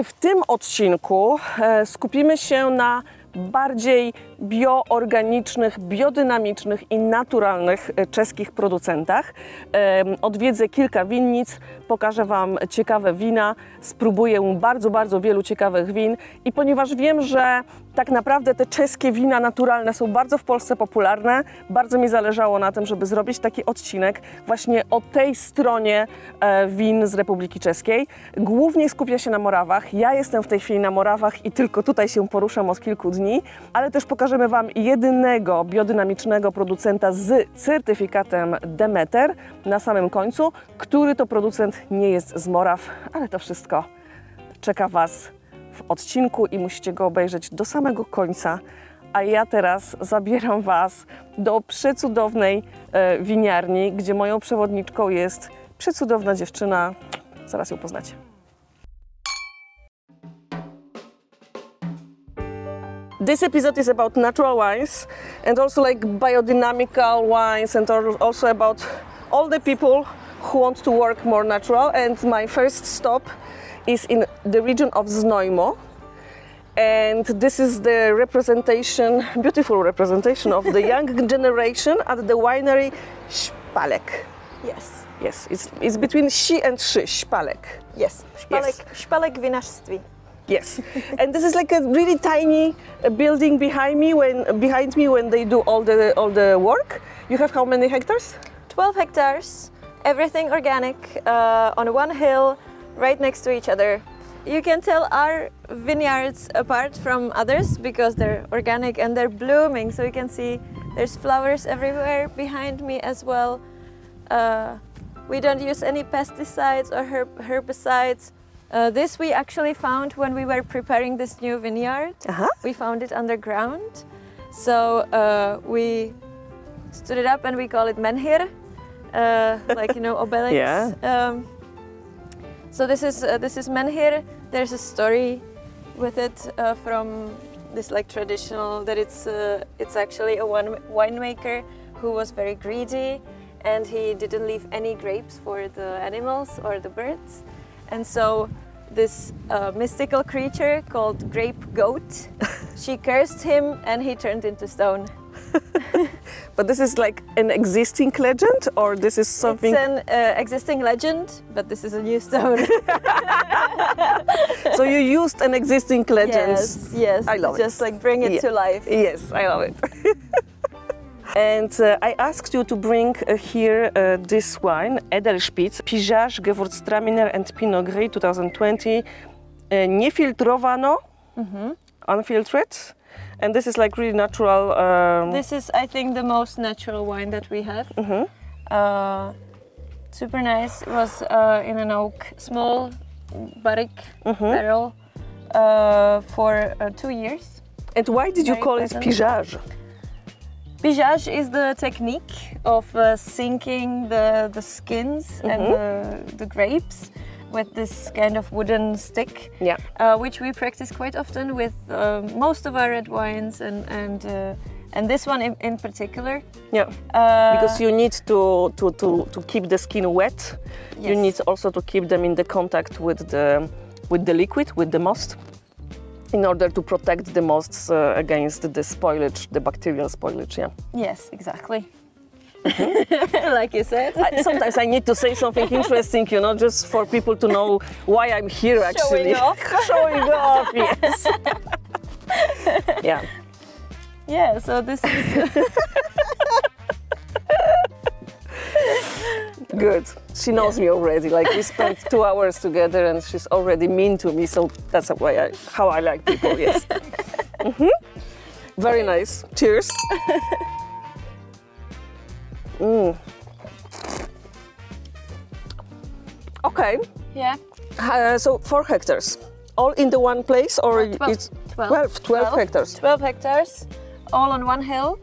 W tym odcinku skupimy się na bardziej bioorganicznych, biodynamicznych i naturalnych czeskich producentach. Odwiedzę kilka winnic, pokażę Wam ciekawe wina, spróbuję bardzo wielu ciekawych win i ponieważ wiem, że tak naprawdę te czeskie wina naturalne są bardzo w Polsce popularne, bardzo mi zależało na tym, żeby zrobić taki odcinek właśnie o tej stronie win z Republiki Czeskiej. Głównie skupia się na Morawach. Ja jestem w tej chwili na Morawach i tylko tutaj się poruszam od kilku dni, ale też pokażemy Wam jedynego biodynamicznego producenta z certyfikatem Demeter na samym końcu, który to producent nie jest z Moraw, ale to wszystko czeka Was w odcinku i musicie go obejrzeć do samego końca. A ja teraz zabieram Was do przecudownej winiarni, gdzie moją przewodniczką jest przecudowna dziewczyna. Zaraz ją poznacie. This episode is about natural wines and also like biodynamical wines and also about all the people who want to work more natural. And my first stop is in the region of Znojmo, and this is the representation, beautiful representation of the young generation at the winery Szpalek. Yes. Yes, it's between 시 and Szy, Szpalek. Yes, Szpalek Winiarstwie. Yes, and this is like a really tiny building behind me when they do all the work. You have how many hectares? 12 hectares, everything organic, on one hill, right next to each other. You can tell our vineyards apart from others because they're organic and they're blooming, so you can see there's flowers everywhere behind me as well. We don't use any pesticides or herbicides. This we actually found when we were preparing this new vineyard. We found it underground, so we stood it up and we call it menhir, like, you know, obelix. Yeah. So this is menhir. There's a story with it from this like traditional that it's actually a winemaker who was very greedy and he didn't leave any grapes for the animals or the birds, and so this mystical creature called grape goat, she cursed him and he turned into stone. But this is like an existing legend, or this is something? It's an existing legend, but this is a new stone. So you used an existing legend. Yes. I love it. Just like bring it to life. Yes, I love it. And I asked you to bring here this wine, Edelspitz, Pigeage, Gewürztraminer and Pinot Gris 2020, niefiltrowano, unfiltered. And this is like really natural. This is, I think, the most natural wine that we have. Super nice. It was in an oak, small barrique barrel for 2 years. And why did you call it Pigeage? Pigeage is the technique of sinking the skins and the grapes with this kind of wooden stick, which we practice quite often with most of our red wines and this one in particular. Yeah, because you need to keep the skin wet. Yes. You need also to keep them in the contact with the liquid, with the must, in order to protect the mosts against the spoilage, the bacterial spoilage. Yeah. Yes, exactly. Like you said. Sometimes I need to say something interesting, you know, just for people to know why I'm here actually. Showing off. Showing off, yes. Yeah. Yeah, so this is... Good. She knows me already. Like, we spent 2 hours together and she's already mean to me, so that's how I like people, yes. Very nice. Cheers. Okay. Yeah. So 4 hectares, all in the one place, or 12. it's 12 hectares? 12 hectares, all on one hill.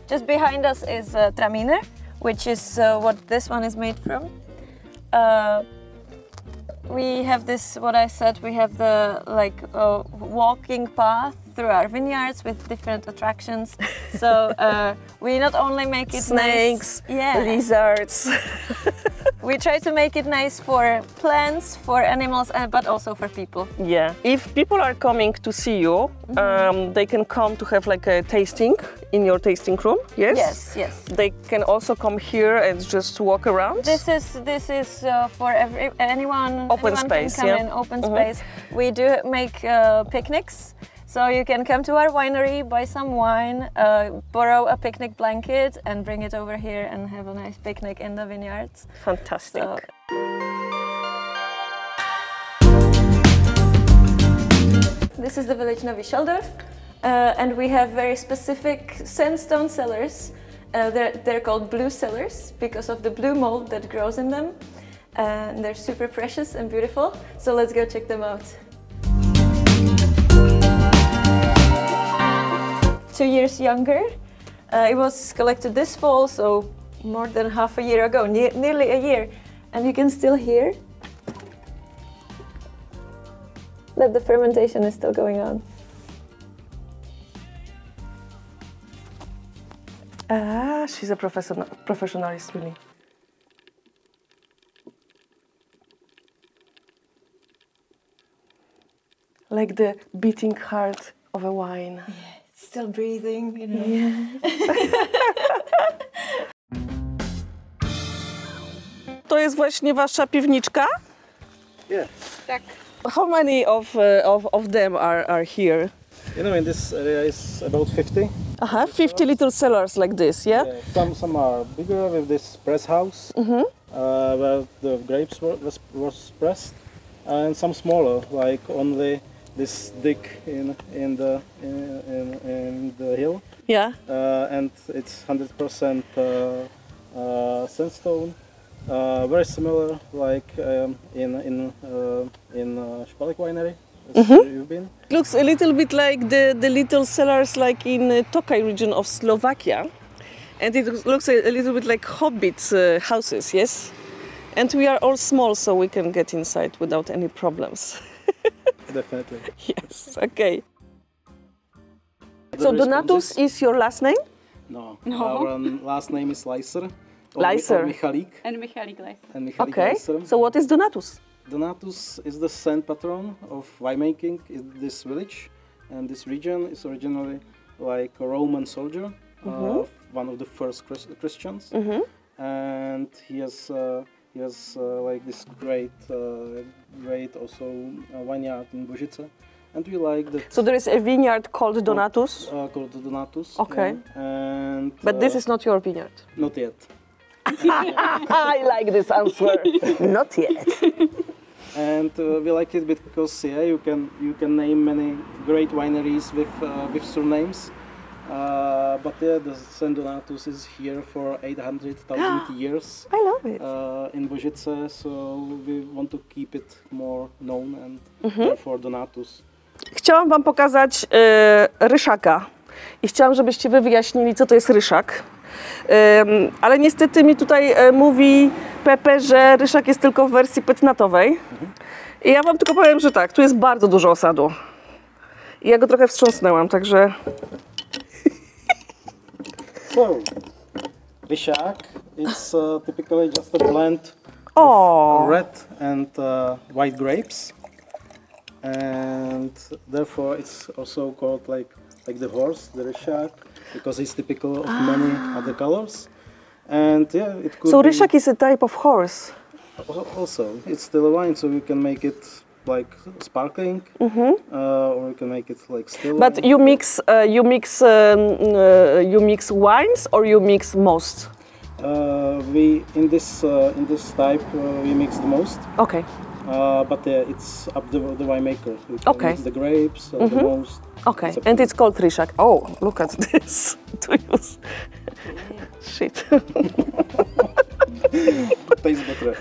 Just behind us is Traminer, which is what this one is made from. We have this, what I said, we have the walking path through our vineyards with different attractions. So we not only make it snakes, nice, lizards. We try to make it nice for plants, for animals, but also for people. Yeah. If people are coming to see you, they can come to have like a tasting in your tasting room. Yes. Yes, yes. They can also come here and just walk around. This is for anyone. Open anyone space, can come yeah. in, open space. We do make picnics. So you can come to our winery, buy some wine, borrow a picnic blanket and bring it over here and have a nice picnic in the vineyards. Fantastic. So. This is the village Nowy Sieldorf, and we have very specific sandstone cellars. They're called blue cellars because of the blue mold that grows in them. And they're super precious and beautiful, so let's go check them out. 2 years younger. It was collected this fall, so more than half a year ago, nearly a year. And you can still hear that the fermentation is still going on. Ah, she's a professionalist, really. Like the beating heart of a wine. Yeah, it's still breathing, you know. Yeah. To jest właśnie wasza piwniczka? Yeah. Tak. How many of them are here? You know, in this area is about 50. 50 little cellars like this, yeah? Some are bigger with this press house, where the grapes was pressed, and some smaller, like only this dig in the hill. Yeah. And it's 100% sandstone. Very similar, like in Szpalek winery. You've been. Looks a little bit like the little cellars like in Tokaj region of Slovakia, and it looks a little bit like hobbit houses, yes. And we are all small, so we can get inside without any problems. Definitely. Yes. Okay. So Donatus is your last name? No. Our last name is Leiser. Leiser. Michalik. And Michalik Leiser. And Michalik Okay. Leiser. So what is Donatus? Donatus is the saint patron of winemaking in this village, and this region is originally like a Roman soldier, one of the first Christians, and he has like this great also vineyard in Božice, and we like that. So there is a vineyard called Donatus. Called Donatus. Okay. Yeah. And But this is not your vineyard. not yet. I like this answer. Not yet. And we like it because you can name many great wineries with surnames. But the Saint Donatus is here for 800,000 years. I love it. In Božice, so we want to keep it more known, and therefore Donatus. Chciałam wam pokazać ryszaka i chciałam, żebyście wy wyjaśnili, co to jest ryszak. Ale niestety mi tutaj mówi Pepe, że ryszak jest tylko w wersji petnatowej. I ja wam tylko powiem, że tak, tu jest bardzo dużo osadu. I ja go trochę wstrząsnęłam, także... So, ryszak is typically just a blend of red and white grapes, and therefore it's also called like the horse, the ryszak, because it's typical of many other colors. And yeah, it could So be ryszak is a type of horse. also, it's still a wine, so you can make it like sparkling, or you can make it like still. But wine. you mix wines or you mix most? We in this type we mix the most. Okay. But it's up to the winemaker. We can Okay. mix the grapes the most. Okay, and it's called ryszak. Oh, look at this. To use. Shit. Tastes better.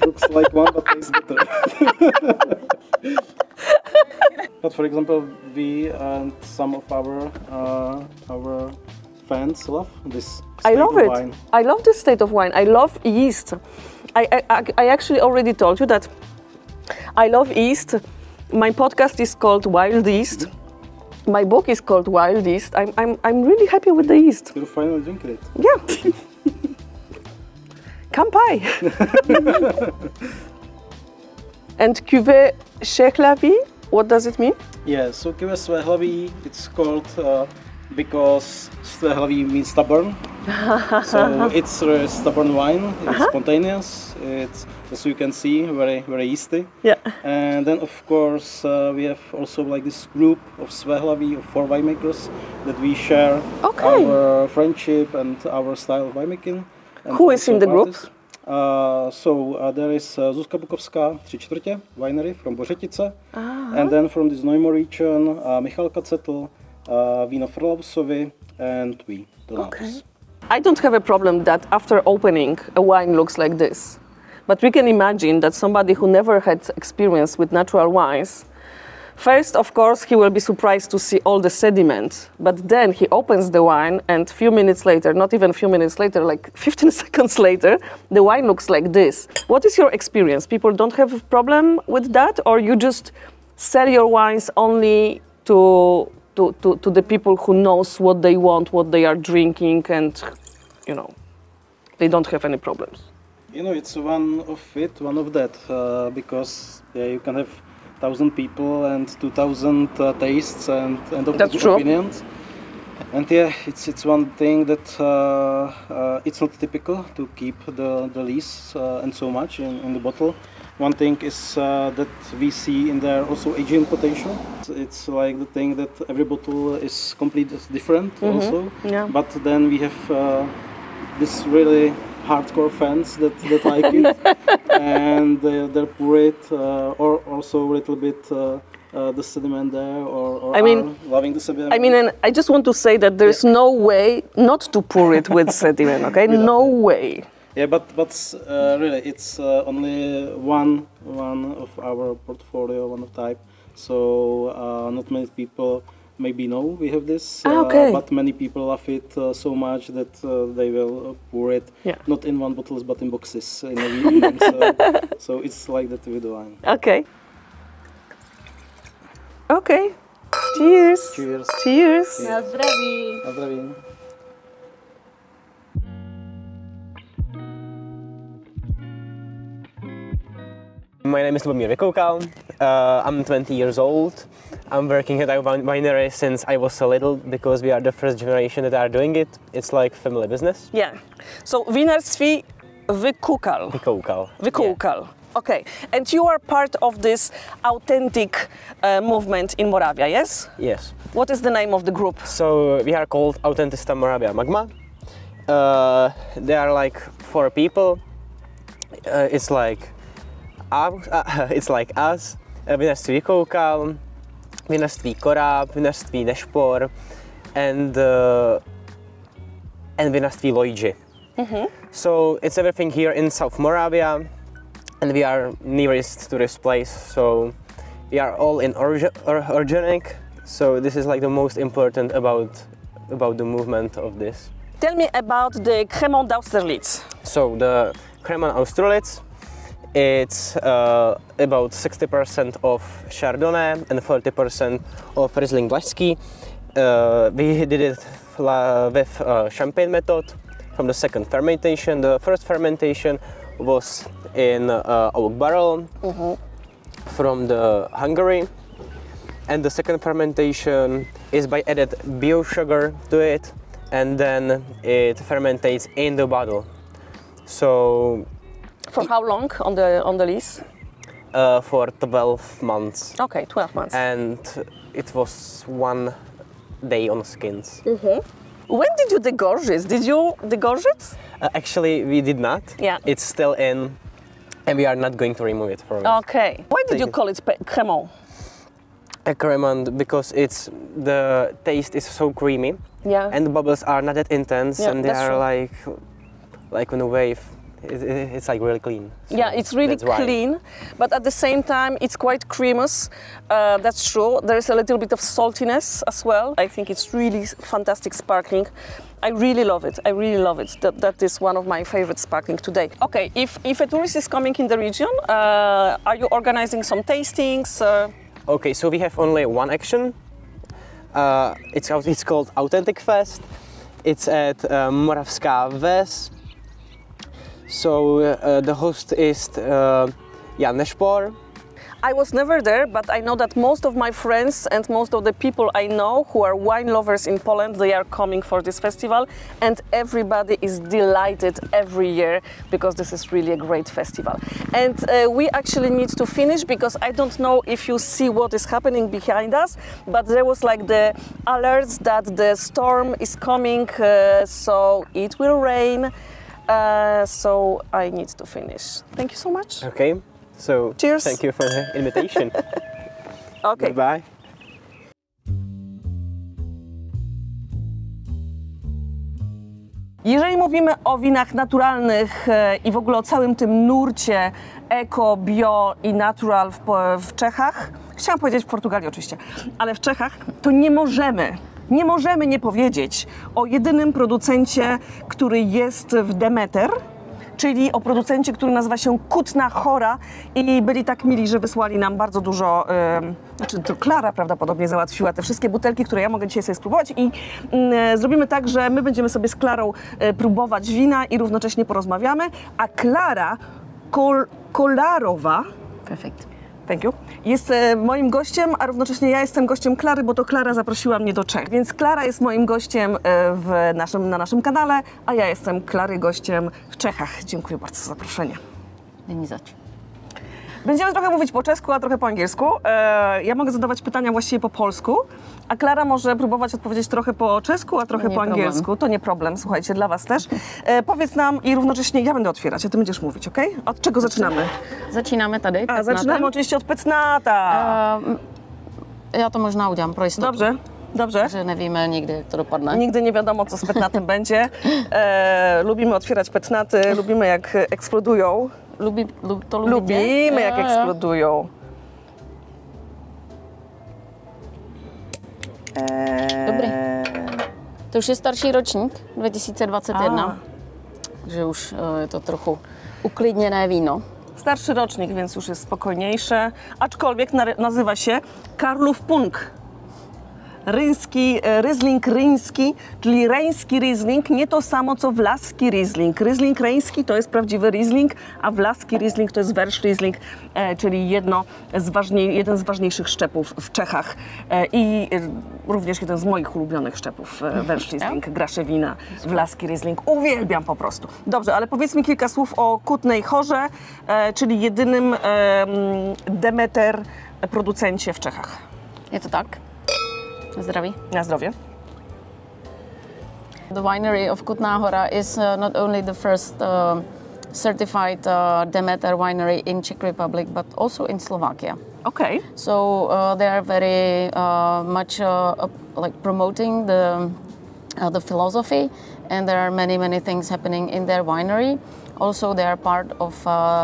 Looks like one, but tastes better. But for example, we and some of our fans love this. I love it. Wine. I love this state of wine. I love yeast. I actually already told you that I love yeast. My podcast is called Wild Yeast. My book is called Wild Yeast. I'm really happy with the yeast. You're finally drinking it. Yeah. Kampai. And cuvée Szehlavi, what does it mean? Yeah, so cuvée Szehlavi, it's called because Szehlavi means stubborn. So it's a stubborn wine. It's spontaneous. It's, as you can see, very yeasty. Yeah. And then of course we have also like this group of Szehlavi, of 4 winemakers, that we share our friendship and our style of winemaking. Who is in the group? There is Zuzka Bukovská, třetě winery from Bořetice, and then from this Neumo region, Michal Kacetl, Wino Frlavsovi, and we, the Naps. I don't have a problem that after opening a wine looks like this, but we can imagine that somebody who never had experience with natural wines, first, of course, he will be surprised to see all the sediment, but then he opens the wine and few minutes later, not even a few minutes later, like 15 seconds later, the wine looks like this. What is your experience? People don't have a problem with that, or you just sell your wines only to the people who knows what they want, what they are drinking, and, you know, they don't have any problems? You know, it's one of that, because you can have 1,000 people and 2,000 tastes and opinions. And yeah, it's one thing that it's not typical to keep the lees and so much in the bottle. One thing is that we see in there also aging potential. It's like the thing that every bottle is completely different also. Yeah. But then we have this really hardcore fans that like it, and they pour it, or also a little bit the sediment there, or I mean, loving the sediment. I mean, and I just want to say that there's no way not to pour it with sediment, okay? No way. Yeah, but really, it's only one of our portfolio, one of type. So not many people maybe know we have this, but many people love it so much that they will pour it, not in one bottles but in boxes in a evening. So it's like that with the wine. Okay. Okay. Cheers. Cheers. Cheers. Na zdraví. Na zdraví. My name is Lubomír Vykoukal. I'm 20 years old. I'm working at our winery since I was a little, because we are the first generation that are doing it. It's like family business. Yeah. So Vinarství Vykoukal. Vykoukal. Yeah. Okay. And you are part of this authentic movement in Moravia, yes? Yes. What is the name of the group? So we are called Autentikfest Moravia Magma. There are like 4 people. It's like us, Vinarství Vykoukal, Vinarství Koráb, Vinarství Nešpor, and Vinarství Lojji. So it's everything here in South Moravia, and we are nearest to this place. So we are all in organic. So this is like the most important about the movement of this. Tell me about the Crémant d'Austerlitz. So the Crémant d'Austerlitz, it's about 60% of Chardonnay and 40% of Riesling Vlašský. We did it with champagne method from the second fermentation. The first fermentation was in oak barrel from the Hungary, and the second fermentation is by added bio sugar to it, and then it fermentates in the bottle. So for how long on the lease? For 12 months. Okay, 12 months. And it was 1 day on skins. When did you degorge it? Did you degorge it? Actually, we did not. Yeah. It's still in, and we are not going to remove it from it. Okay. Why did you call it Crémant? A Crémant, because the taste is so creamy. Yeah. And the bubbles are not that intense, and they are true. like on a wave. It's like really clean. So yeah, it's really clean, but at the same time it's quite creamous. That's true. There is a little bit of saltiness as well. I think it's really fantastic sparkling. I really love it. I really love it. That is one of my favorite sparkling today. Okay, if a tourist is coming in the region, are you organizing some tastings? Okay, so we have only one action. It's called Autentikfest. It's at Moravská Ves. So the host is Jan Spor. I was never there, but I know that most of my friends and most of the people I know who are wine lovers in Poland, they are coming for this festival, and everybody is delighted every year because this is really a great festival. And we actually need to finish because I don't know if you see what is happening behind us, but there was like the alerts that the storm is coming, so it will rain. So I need to finish. Thank you so much. Okay. So cheers. Thank you for the invitation. Okay. Goodbye. Jeżeli mówimy o winach naturalnych i w ogóle o całym tym nurcie eko, bio i natural w Czechach, chciałam powiedzieć w Portugalii oczywiście, ale w Czechach, to nie możemy nie powiedzieć o jedynym producencie, który jest w Demeter, czyli o producencie, który nazywa się Kutna Hora i byli tak mili, że wysłali nam bardzo dużo, to Klara prawdopodobnie załatwiła te wszystkie butelki, które ja mogę dzisiaj sobie spróbować i zrobimy tak, że my będziemy sobie z Klarą próbować wina i równocześnie porozmawiamy, a Klara Kolarowa, Perfekt. thank you, jest moim gościem, a równocześnie ja jestem gościem Klary, bo to Klara zaprosiła mnie do Czech. Więc Klara jest moim gościem na naszym kanale, a ja jestem Klary gościem w Czechach. Dziękuję bardzo za zaproszenie. Není zač. Będziemy trochę mówić po czesku, a trochę po angielsku. Ja mogę zadawać pytania właściwie po polsku, a Klara może próbować odpowiedzieć trochę po czesku, a trochę po angielsku. To nie problem, słuchajcie, dla Was też. Powiedz nam i równocześnie ja będę otwierać, a Ty będziesz mówić, ok? Od czego zaczynamy? Začínáme tady. A, zaczynamy oczywiście od pecnata. Já to možná udělám pro jistotu. Dobrze, dobrze. Že nevíme nikdy, jak to dopadne. Nigdy nie wiadomo, co z petnatem będzie. Lubimy otwierać petnaty, lubimy jak eksplodują. To lubicie? Lubimy jak eksplodują. Dobrý. To už je starší ročník, 2021. Takže už je to trochu uklidněné víno. Starszy rocznik, więc już jest spokojniejsze, aczkolwiek nazywa się Karlów Punk. Riesling ryński, czyli reński Riesling, nie to samo co wlaski Riesling. Riesling reński to jest prawdziwy Riesling, a wlaski Riesling to jest Welsh Riesling, czyli jeden z ważniejszych szczepów w Czechach i również jeden z moich ulubionych szczepów Welsh Riesling, grasze wina, wlaski Riesling. Uwielbiam po prostu. Dobrze, ale powiedz mi kilka słów o Kutnej Horze, czyli jedynym Demeter producencie w Czechach. Je to tak? Na zdraví. Na zdrowie. The winery of Kutná Hora is not only the first certified Demeter winery in Czech Republic, but also in Slovakia. Okay. So they are very much like promoting the philosophy, and there are many things happening in their winery. Also, they are part of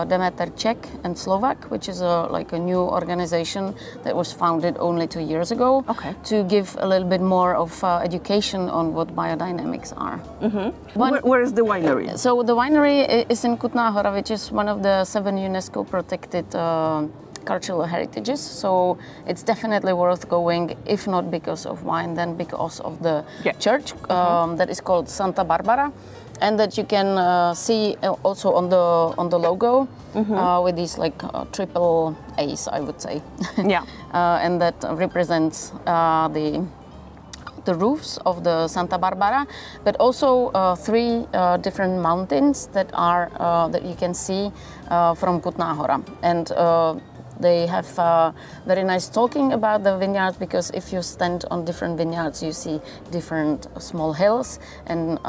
Demeter Czech and Slovak, which is like a new organization that was founded only 2 years ago, to give a little bit more of education on what biodynamics are. Mm-hmm. Where is the winery? So the winery is in Kutná Hora, which is one of the 7 UNESCO protected cultural heritages. So it's definitely worth going, if not because of wine, then because of the church that is called Santa Barbara. And that you can see also on the logo with these like triple A's, I would say. Yeah. And that represents the roofs of the Santa Barbara, but also 3 different mountains that are that you can see from Kutná Hora. And they have very nice talking about the vineyards, because if you stand on different vineyards, you see different small hills, and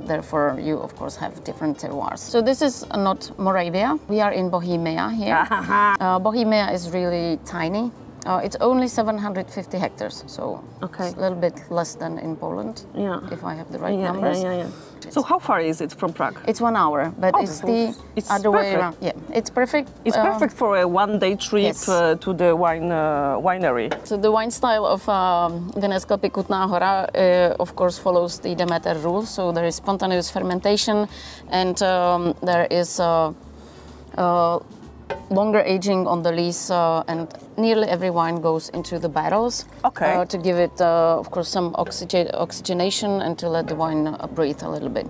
therefore you of course have different terroirs. So this is not Moravia. We are in Bohemia here. Bohemia is really tiny. It's only 750 hectares, so it's a little bit less than in Poland, if I have the right numbers. Yeah. So how far is it from Prague? It's 1 hour, but it's the other way around. Yeah, it's perfect. It's perfect for a one-day trip to the winery. So the wine style of Vinesklepy Kutná Hora, of course, follows the Demeter rules. So there is spontaneous fermentation, and there is longer aging on the lees, and nearly every wine goes into the barrels to give it, of course, some oxygenation and to let the wine breathe a little bit.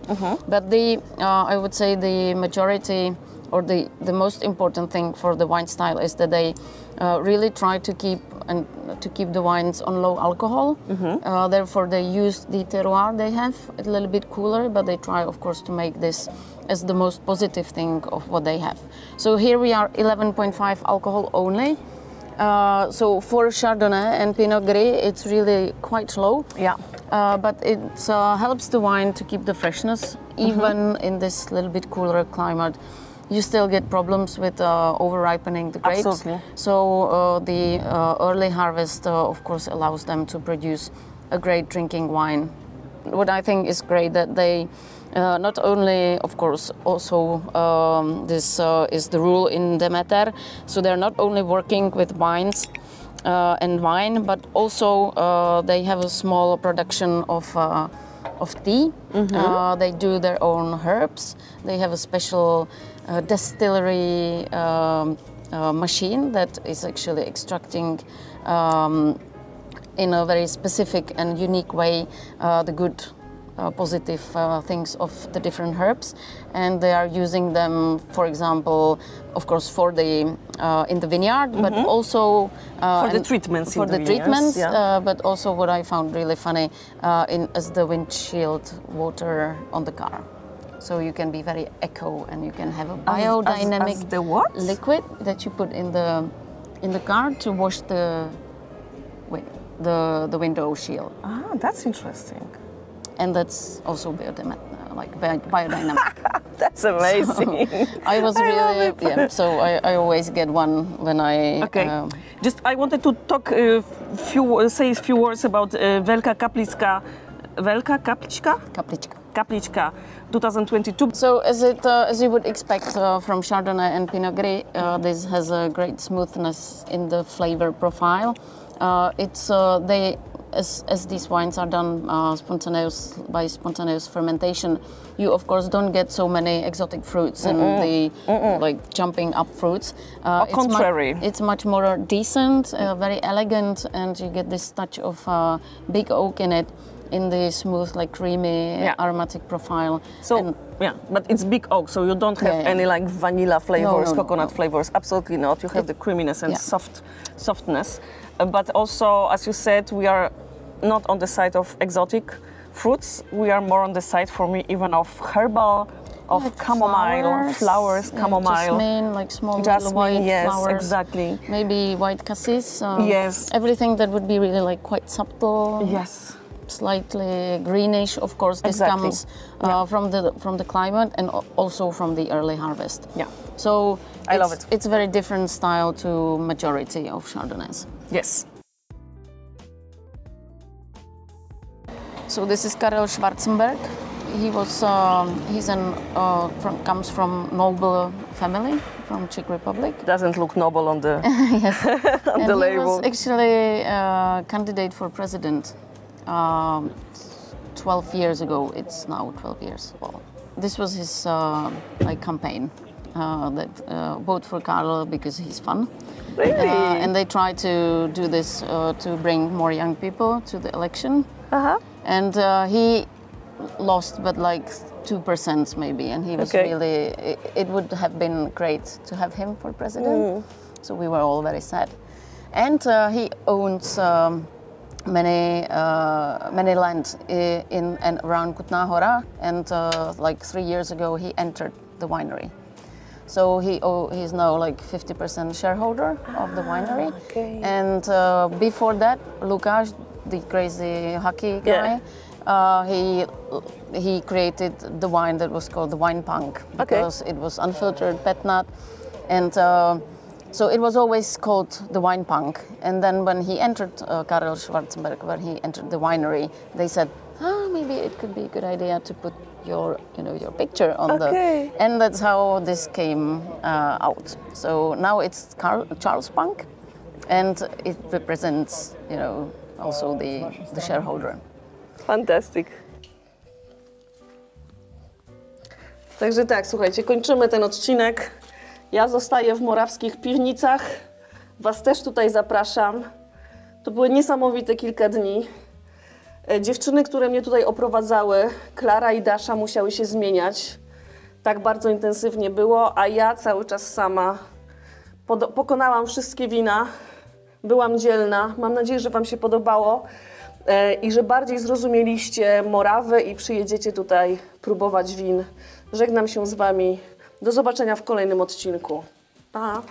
But I would say the majority, or the most important thing for the wine style is that they really try to keep the wines on low alcohol. Therefore, they use the terroir they have a little bit cooler, but they try, of course, to make this as the most positive thing of what they have. So here we are 11.5 alcohol only. So for Chardonnay and Pinot Gris, it's really quite low. Yeah. But it helps the wine to keep the freshness, even in this little bit cooler climate. You still get problems with over-ripening the grapes. Absolutely. So the early harvest, of course, allows them to produce a great drinking wine. What I think is great that they not only, of course, also this is the rule in Demeter, so they're not only working with wines and wine, but also they have a small production of tea. They do their own herbs. They have a special distillery machine that is actually extracting in a very specific and unique way the good positive things of the different herbs, and they are using them, for example, of course, for the in the vineyard, but also for the treatments. But also what I found really funny as the windshield water on the car. So you can be very eco, and you can have a biodynamic as the what? Liquid that you put in the car to wash the window shield. Ah, that's interesting. And that's also biodynamic. That's amazing. So I was really, so I always get one when I... Okay. I wanted to talk say a few words about Wielka Kapliczka 2022. So as you would expect from Chardonnay and Pinot Gris, this has a great smoothness in the flavor profile. As these wines are done by spontaneous fermentation, you of course don't get so many exotic fruits and the like jumping up fruits. Contrary, it's much more decent, very elegant, and you get this touch of big oak in it, in the smooth, like creamy, aromatic profile. So but it's big oak, so you don't have any like vanilla flavors, coconut flavors. Absolutely not. You have the creaminess and softness. But also, as you said, we are not on the side of exotic fruits. We are more on the side, for me, even of herbal, of chamomile, flowers, chamomile. Jasmine, like small little white flowers. Exactly. Maybe white cassis. Yes. Everything that would be really like quite subtle. Yes. Slightly greenish, of course. This comes from the climate and also from the early harvest. Yeah. So I love it. It's a very different style to majority of Chardonnays. Yes. So this is Karel Schwarzenberg. He was comes from noble family from Czech Republic. Doesn't look noble on the on the label. He was actually candidate for president 12 years ago. It's now 12 years. Well, this was his campaign that vote for Karel because he's fun. Really? And they try to do this to bring more young people to the election. And he lost, but like 2% maybe, and he was really, it would have been great to have him for president. So we were all very sad. And he owns many land in and around Kutná Hora, and like 3 years ago he entered the winery. So he's now like 50% shareholder of the winery. And before that, Lukáš, the crazy hockey guy, he created the wine that was called the wine punk, because it was unfiltered pet nut, and so it was always called the wine punk. And then when he entered Karel Schwarzenberg, when he entered the winery, they said, maybe it could be a good idea to put your picture on the, and that's how this came out. So now it's Charles Punk, and it represents also the shareholder. Fantastic. Także tak, słuchajcie, kończymy ten odcinek Ja zostaję w morawskich piwnicach. Was też tutaj zapraszam. To były niesamowite kilka dni. Dziewczyny, które mnie tutaj oprowadzały, Klara i Dasza, musiały się zmieniać. Tak bardzo intensywnie było, a ja cały czas sama pokonałam wszystkie wina. Byłam dzielna. Mam nadzieję, że Wam się podobało i że bardziej zrozumieliście Morawę i przyjedziecie tutaj próbować win. Żegnam się z Wami. Do zobaczenia w kolejnym odcinku. Pa!